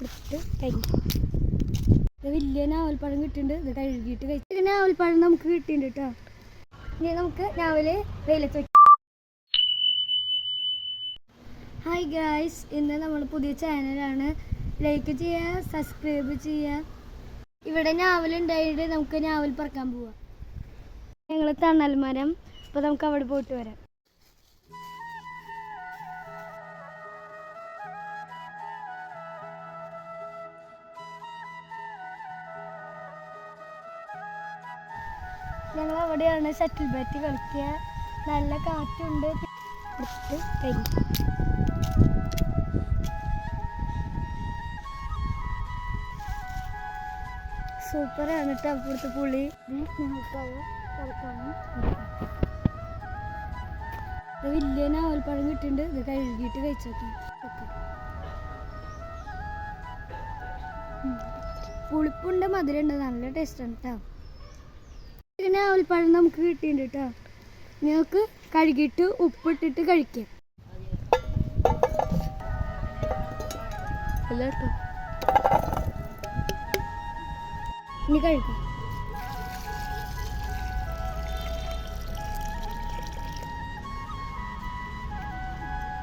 എടുത്തിട്ട് കഴിക്കും. ഇത് വലിയ ഞാവൽപ്പഴം കിട്ടിയിട്ടുണ്ട്. ഇത് കഴുകിയിട്ട് കഴിച്ചു. ഞാവൽപ്പഴം നമുക്ക് കിട്ടിയിട്ടുണ്ട് കേട്ടോ. ഇനി നമുക്ക് രാവിലെ വെയിലത്ത് വയ്ക്കാം. ഹായ് ഗായ്സ്, ഇന്ന് നമ്മൾ പുതിയ ചാനലാണ്. ലൈക്ക് ചെയ്യുക, സബ്സ്ക്രൈബ് ചെയ്യുക. ഇവിടെ ഞാവലുണ്ടായിട്ട് നമുക്ക് ഞാവൽ പറക്കാൻ പോവാം. ഞങ്ങൾ തണൽ മരം. അപ്പോൾ നമുക്ക് അവിടെ പോയിട്ട് വരാം. ഞങ്ങൾ അവിടെയാണ് ഷട്ടിൽ ബാറ്റ് കളിക്കുക. നല്ല കാറ്റുണ്ട്. എടുത്ത് കഴിക്കും. സൂപ്പറാണ് കേട്ടോ അപ്പുറത്തെ പുളി. വലിയ ഞാവൽപ്പഴം കിട്ടിയിട്ടുണ്ട്. ഇത് കഴുകിയിട്ട് കഴിച്ചോക്കാം. പുളിപ്പുണ്ട്, മധുരമുണ്ട്, നല്ല ടേസ്റ്റാണ് കേട്ടോ. ഞാവൽപ്പഴം നമുക്ക് കിട്ടിയിട്ടുണ്ട് കേട്ടോ. ഞങ്ങൾക്ക് കഴുകിയിട്ട് ഉപ്പിട്ടിട്ട് കഴിക്കാം. അല്ല കേട്ടോ, ഇനി കഴിക്കാം.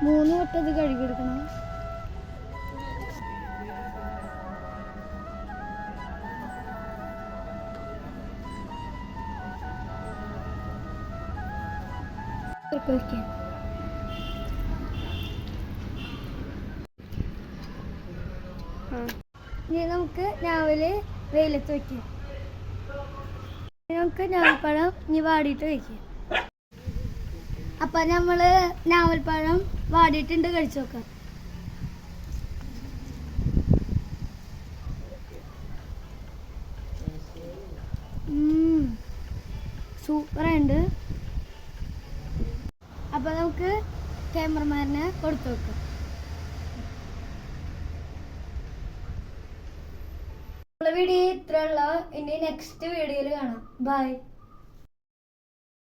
മൂന്ന് വട്ടം ഇത് കഴുകിയെടുക്കണം. ഇനി നമുക്ക് രാവിലെ വെയിലത്ത് വയ്ക്കാം. നമുക്ക് ഞാവൽപ്പഴം ഇനി വാടിയിട്ട് കഴിക്കാം. അപ്പം നമ്മൾ ഞാവൽപ്പഴം വാടിയിട്ടുണ്ട്, കഴിച്ചു നോക്കാം. സൂപ്പറായിട്ടുണ്ട്. അപ്പം നമുക്ക് ക്യാമറമാനെ കൊടുത്തു നോക്കാം. വീഡിയോ ഇത്രയുള്ള. ഇനി നെക്സ്റ്റ് വീഡിയോയിൽ കാണാം. ബൈ.